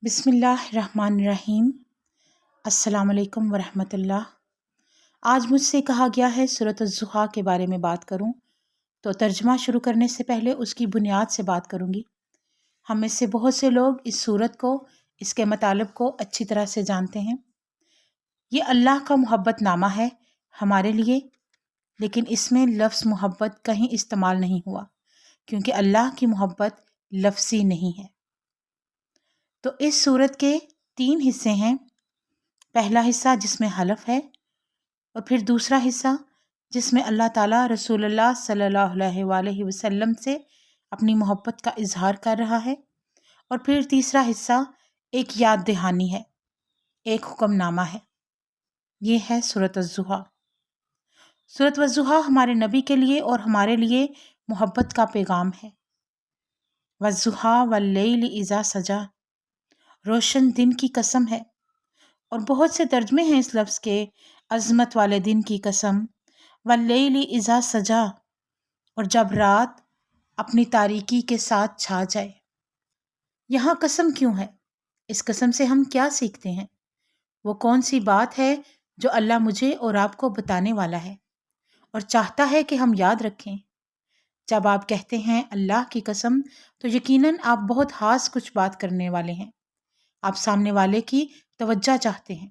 بسم اللہ الرحمن الرحیم۔ السلام علیکم ورحمۃ اللہ۔ آج مجھ سے کہا گیا ہے سورۃ الضحیٰ کے بارے میں بات کروں، تو ترجمہ شروع کرنے سے پہلے اس کی بنیاد سے بات کروں گی۔ ہم میں سے بہت سے لوگ اس سورت کو، اس کے مطالب کو اچھی طرح سے جانتے ہیں۔ یہ اللہ کا محبت نامہ ہے ہمارے لیے، لیکن اس میں لفظ محبت کہیں استعمال نہیں ہوا، کیونکہ اللہ کی محبت لفظی نہیں ہے۔ تو اس سورت کے 3 حصے ہیں۔ پہلا حصہ جس میں حلف ہے، اور پھر دوسرا حصہ جس میں اللہ تعالیٰ رسول اللہ صلی اللہ علیہ وآلہ وسلم سے اپنی محبت کا اظہار کر رہا ہے، اور پھر تیسرا حصہ ایک یاد دہانی ہے، ایک حکم نامہ ہے۔ یہ ہے سورۃ الضحیٰ۔ سورۃ الضحیٰ ہمارے نبی کے لیے اور ہمارے لیے محبت کا پیغام ہے۔ والضحیٰ واللیل اذا سجا، روشن دن کی قسم ہے، اور بہت سے ترجمے ہیں اس لفظ کے، عظمت والے دن کی قسم، واللیل اذا سجا، اور جب رات اپنی تاریکی کے ساتھ چھا جائے۔ یہاں قسم کیوں ہے؟ اس قسم سے ہم کیا سیکھتے ہیں؟ وہ کون سی بات ہے جو اللہ مجھے اور آپ کو بتانے والا ہے اور چاہتا ہے کہ ہم یاد رکھیں؟ جب آپ کہتے ہیں اللہ کی قسم، تو یقیناً آپ بہت خاص کچھ بات کرنے والے ہیں۔ آپ سامنے والے کی توجہ چاہتے ہیں،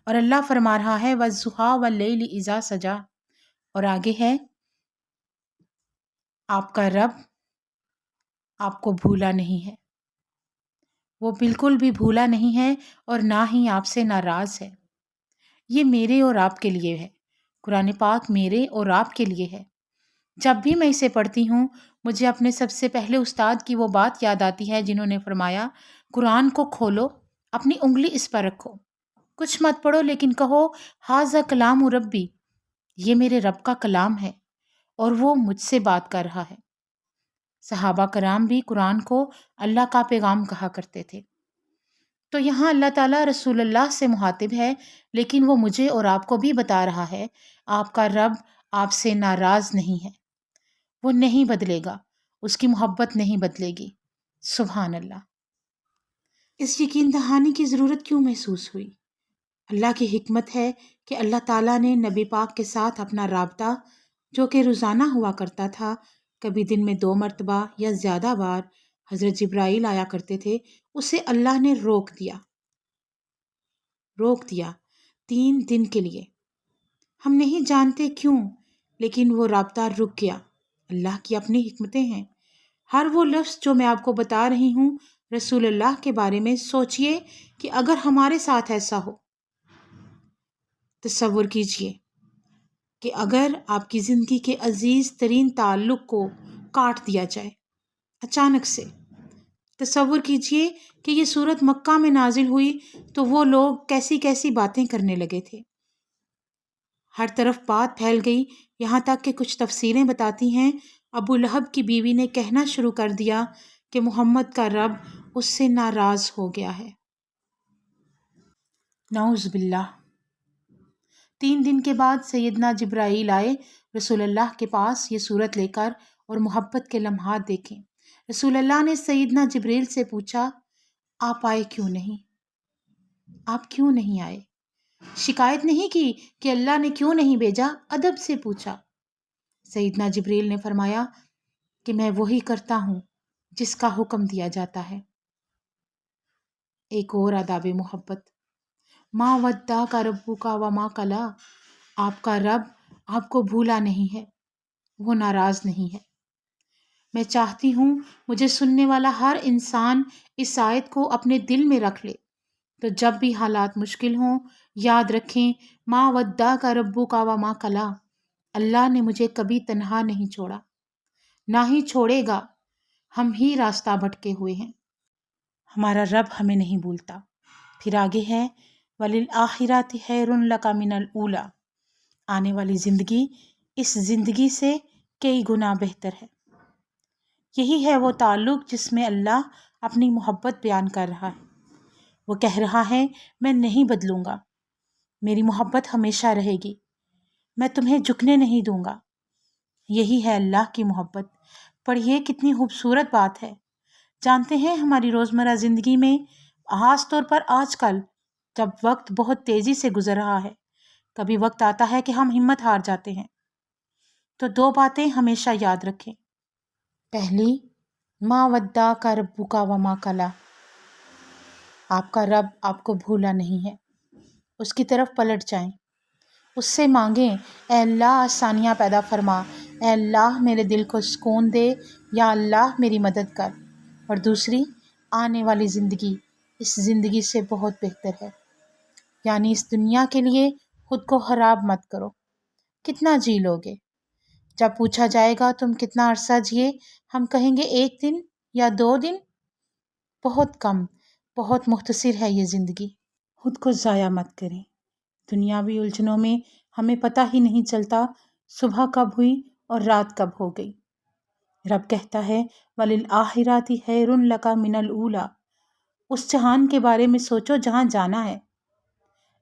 اور اللہ فرما رہا ہے والضحیٰ واللیل اذا سجا، اور آگے ہے آپ کا رب آپ کو بھولا نہیں ہے، وہ بالکل بھی بھولا نہیں ہے اور نہ ہی آپ سے ناراض ہے۔ یہ میرے اور آپ کے لیے ہے، قرآن پاک میرے اور آپ کے لیے ہے۔ جب بھی میں اسے پڑھتی ہوں، مجھے اپنے سب سے پہلے استاد کی وہ بات یاد آتی ہے جنہوں نے فرمایا، قرآن کو کھولو، اپنی انگلی اس پر رکھو، کچھ مت پڑھو لیکن کہو ھذا کلام ربی، یہ میرے رب کا کلام ہے اور وہ مجھ سے بات کر رہا ہے۔ صحابہ کرام بھی قرآن کو اللہ کا پیغام کہا کرتے تھے۔ تو یہاں اللہ تعالیٰ رسول اللہ سے مخاطب ہے، لیکن وہ مجھے اور آپ کو بھی بتا رہا ہے آپ کا رب آپ سے ناراض نہیں ہے، وہ نہیں بدلے گا، اس کی محبت نہیں بدلے گی۔ سبحان اللہ۔ اس یقین دہانی کی ضرورت کیوں محسوس ہوئی؟ اللہ کی حکمت ہے کہ اللہ تعالیٰ نے نبی پاک کے ساتھ اپنا رابطہ، جو کہ روزانہ ہوا کرتا تھا، کبھی دن میں 2 مرتبہ یا زیادہ بار حضرت جبرائیل آیا کرتے تھے، اسے اللہ نے روک دیا 3 دن کے لیے۔ ہم نہیں جانتے کیوں، لیکن وہ رابطہ رک گیا۔ اللہ کی اپنی حکمتیں ہیں۔ ہر وہ لفظ جو میں آپ کو بتا رہی ہوں رسول اللہ کے بارے میں، سوچئے کہ اگر ہمارے ساتھ ایسا ہو، تصور کیجئے کہ اگر آپ کی زندگی کے عزیز ترین تعلق کو کاٹ دیا جائے اچانک سے۔ تصور کیجئے کہ یہ سورت مکہ میں نازل ہوئی تو وہ لوگ کیسی کیسی باتیں کرنے لگے تھے۔ ہر طرف بات پھیل گئی، یہاں تک کہ کچھ تفسیریں بتاتی ہیں ابو لہب کی بیوی نے کہنا شروع کر دیا کہ محمد کا رب اس سے ناراض ہو گیا ہے۔ نعوذ باللہ۔ 3 دن کے بعد سیدنا جبرائیل آئے رسول اللہ کے پاس یہ صورت لے کر، اور محبت کے لمحات دیکھیں۔ رسول اللہ نے سیدنا جبرائیل سے پوچھا، آپ آئے کیوں نہیں؟ آپ کیوں نہیں آئے؟ شکایت نہیں کی کہ اللہ نے کیوں نہیں بھیجا، ادب سے پوچھا۔ سیدنا جبرائیل نے فرمایا کہ میں وہی کرتا ہوں جس کا حکم دیا جاتا ہے۔ ایک اور آداب محبت، ما ودعک ربک وما قلی، آپ کا رب آپ کو بھولا نہیں ہے، وہ ناراض نہیں ہے۔ میں چاہتی ہوں مجھے سننے والا ہر انسان اس آیت کو اپنے دل میں رکھ لے، تو جب بھی حالات مشکل ہوں یاد رکھیں ما ودعک ربک وما قلی، اللہ نے مجھے کبھی تنہا نہیں چھوڑا، نہ ہی چھوڑے گا، ہم ہی راستہ بھٹکے ہوئے ہیں۔ ہمارا رب ہمیں نہیں بھولتا۔ پھر آگے ہے وَلِلْآخِرَةِ خَيْرٌ لَكَ مِنَ الْأُولَىٰ، آنے والی زندگی اس زندگی سے کئی گنا بہتر ہے۔ یہی ہے وہ تعلق جس میں اللہ اپنی محبت بیان کر رہا ہے۔ وہ کہہ رہا ہے میں نہیں بدلوں گا، میری محبت ہمیشہ رہے گی، میں تمہیں جھکنے نہیں دوں گا۔ یہی ہے اللہ کی محبت۔ پڑھیے کتنی خوبصورت بات ہے۔ جانتے ہیں ہماری روزمرہ زندگی میں خاص طور پر آج کل جب وقت بہت تیزی سے گزر رہا ہے۔ کبھی وقت آتا ہے کہ ہم ہمت ہار جاتے ہیں۔ تو 2 باتیں ہمیشہ یاد رکھیں۔ پہلی، ما ودعک ربک وما قلی، آپ کا رب آپ کو بھولا نہیں ہے، اس کی طرف پلٹ جائیں، اس سے مانگیں، اے اللہ آسانیاں پیدا فرما، اے اللہ میرے دل کو سکون دے، یا اللہ میری مدد کر۔ اور دوسری، آنے والی زندگی اس زندگی سے بہت بہتر ہے، یعنی اس دنیا کے لیے خود کو خراب مت کرو۔ کتنا جی لو گے؟ جب پوچھا جائے گا تم کتنا عرصہ جیے، ہم کہیں گے 1 دن یا 2 دن، بہت کم، بہت مختصر ہے یہ زندگی۔ خود کو ضائع مت کریں۔ دنیاوی الجھنوں میں ہمیں پتہ ہی نہیں چلتا صبح کب ہوئی اور رات کب ہو گئی۔ رب کہتا ہے وَلِلْآخِرَةِ خَيْرٌ لَكَ مِنَ الْأُولَىٰ، اس جہان کے بارے میں سوچو جہاں جانا ہے۔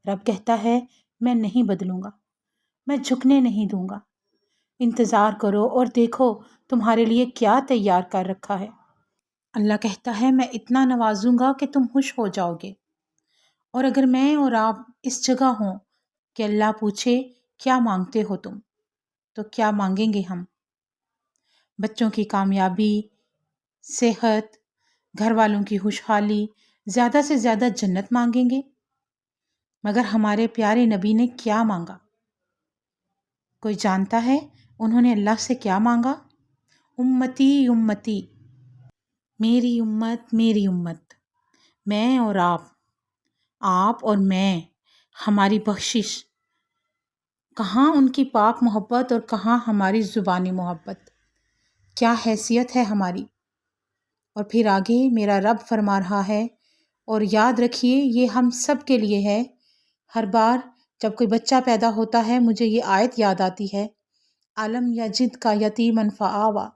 رب کہتا ہے میں نہیں بدلوں گا، میں جھکنے نہیں دوں گا، انتظار کرو اور دیکھو تمہارے لیے کیا تیار کر رکھا ہے۔ اللہ کہتا ہے میں اتنا نوازوں گا کہ تم خوش ہو جاؤ گے۔ اور اگر میں اور آپ اس جگہ ہوں کہ اللہ پوچھے کیا مانگتے ہو تم، تو کیا مانگیں گے ہم؟ بچوں کی کامیابی، صحت، گھر والوں کی خوشحالی، زیادہ سے زیادہ جنت مانگیں گے؟ مگر ہمارے پیارے نبی نے کیا مانگا؟ کوئی جانتا ہے انہوں نے اللہ سے کیا مانگا؟ امتی امتی، میری امت میری امت، میں اور آپ اور میں، ہماری بخشش۔ کہاں ان کی پاک محبت اور کہاں ہماری زبانی محبت، کیا حیثیت ہے ہماری۔ اور پھر آگے میرا رب فرما رہا ہے، اور یاد رکھیے یہ ہم سب کے لیے ہے۔ ہر بار جب کوئی بچہ پیدا ہوتا ہے مجھے یہ آیت یاد آتی ہے، علم یجد کا یتیمن فآوا،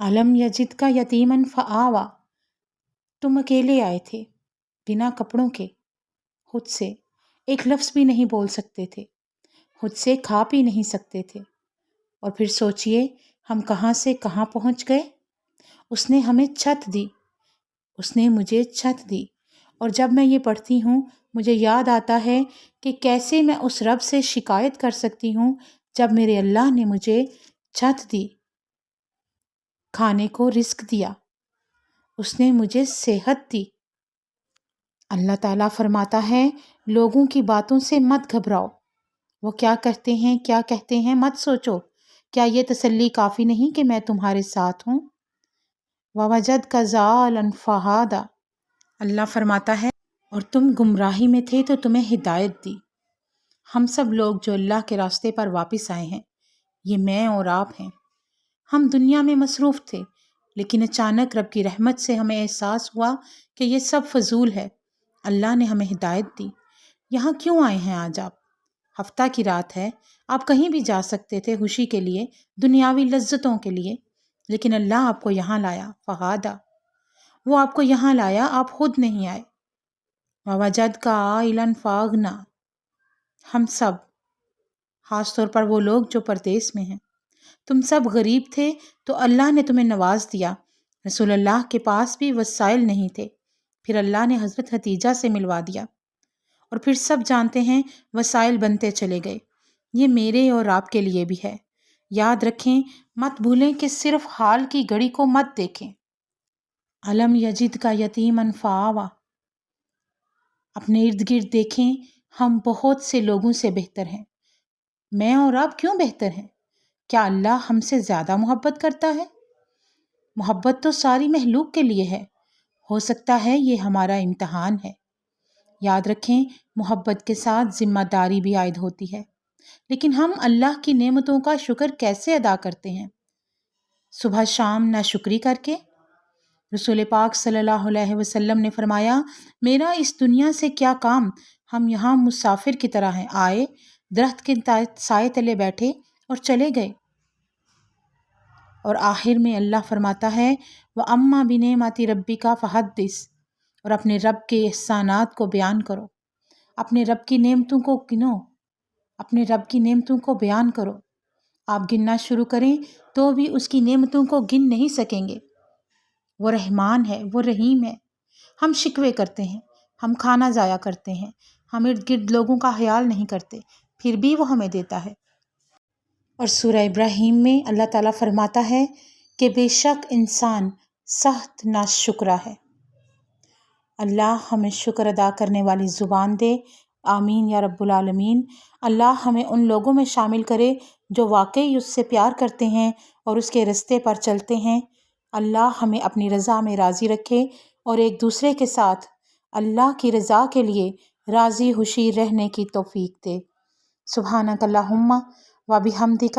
علم یجد کا یتیمن فآوا، تم اکیلے آئے تھے، بنا کپڑوں کے، خود سے ایک لفظ بھی نہیں بول سکتے تھے، خود سے کھا پی نہیں سکتے تھے، اور پھر سوچئے ہم کہاں سے کہاں پہنچ گئے۔ اس نے ہمیں چھت دی، اس نے مجھے چھت دی۔ اور جب میں یہ پڑھتی ہوں مجھے یاد آتا ہے کہ کیسے میں اس رب سے شکایت کر سکتی ہوں جب میرے اللہ نے مجھے چھت دی، کھانے کو رزق دیا، اس نے مجھے صحت دی۔ اللہ تعالیٰ فرماتا ہے لوگوں کی باتوں سے مت گھبراؤ، وہ کیا کہتے ہیں مت سوچو، کیا یہ تسلی کافی نہیں کہ میں تمہارے ساتھ ہوں؟ وَوَجَدْكَ ضَالًّا فَہَدَىٰ، اللہ فرماتا ہے اور تم گمراہی میں تھے تو تمہیں ہدایت دی۔ ہم سب لوگ جو اللہ کے راستے پر واپس آئے ہیں، یہ میں اور آپ ہیں۔ ہم دنیا میں مصروف تھے، لیکن اچانک رب کی رحمت سے ہمیں احساس ہوا کہ یہ سب فضول ہے۔ اللہ نے ہمیں ہدایت دی۔ یہاں کیوں آئے ہیں آج آپ؟ ہفتہ کی رات ہے، آپ کہیں بھی جا سکتے تھے خوشی کے لیے، دنیاوی لذتوں کے لیے، لیکن اللہ آپ کو یہاں لایا، فہادہ، وہ آپ کو یہاں لایا، آپ خود نہیں آئے۔ وَوَجَدْكَ عَائِلًا فَأَغْنَىٰ، ہم سب، خاص طور پر وہ لوگ جو پردیس میں ہیں، تم سب غریب تھے تو اللہ نے تمہیں نواز دیا۔ رسول اللہ کے پاس بھی وسائل نہیں تھے، پھر اللہ نے حضرت خدیجہ سے ملوا دیا، اور پھر سب جانتے ہیں وسائل بنتے چلے گئے۔ یہ میرے اور آپ کے لیے بھی ہے۔ یاد رکھیں، مت بھولیں کہ صرف حال کی گھڑی کو مت دیکھیں۔ علم یجد کا یتیمن فآوا، اپنے ارد گرد دیکھیں، ہم بہت سے لوگوں سے بہتر ہیں۔ میں اور آپ کیوں بہتر ہیں؟ کیا اللہ ہم سے زیادہ محبت کرتا ہے؟ محبت تو ساری مخلوق کے لیے ہے، ہو سکتا ہے یہ ہمارا امتحان ہے۔ یاد رکھیں محبت کے ساتھ ذمہ داری بھی عائد ہوتی ہے، لیکن ہم اللہ کی نعمتوں کا شکر کیسے ادا کرتے ہیں؟ صبح شام ناشکری کر کے؟ رسول پاک صلی اللہ علیہ وسلم نے فرمایا میرا اس دنیا سے کیا کام، ہم یہاں مسافر کی طرح ہیں، آئے درخت کے سائے تلے بیٹھے اور چلے گئے۔ اور آخر میں اللہ فرماتا ہے وَأَمَّا بِنِعْمَةِ رَبِّكَ فَحَدِّثْ، اور اپنے رب کے احسانات کو بیان کرو، اپنے رب کی نعمتوں کو گنو، اپنے رب کی نعمتوں کو بیان کرو۔ آپ گننا شروع کریں تو بھی اس کی نعمتوں کو گن نہیں سکیں گے۔ وہ رحمان ہے، وہ رحیم ہے، ہم شکوے کرتے ہیں، ہم کھانا ضائع کرتے ہیں، ہم ارد گرد لوگوں کا خیال نہیں کرتے، پھر بھی وہ ہمیں دیتا ہے۔ اور سورہ ابراہیم میں اللہ تعالیٰ فرماتا ہے کہ بے شک انسان سخت ناشکرا ہے۔ اللہ ہمیں شکر ادا کرنے والی زبان دے، آمین یا رب العالمین۔ اللہ ہمیں ان لوگوں میں شامل کرے جو واقعی اس سے پیار کرتے ہیں اور اس کے رستے پر چلتے ہیں۔ اللہ ہمیں اپنی رضا میں راضی رکھے اور ایک دوسرے کے ساتھ اللہ کی رضا کے لیے راضی خوشی رہنے کی توفیق دے۔ سبحانک اللہم و بحمدک،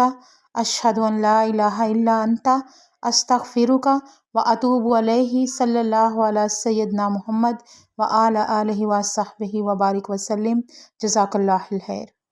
اشہد ان لا الہ الا انت، استغفرک و اتوب الیہ۔ صلی اللہ علی سیدنا محمد و علی آلہ و صحبہ و بارک وسلم۔ جزاک اللہ الخیر۔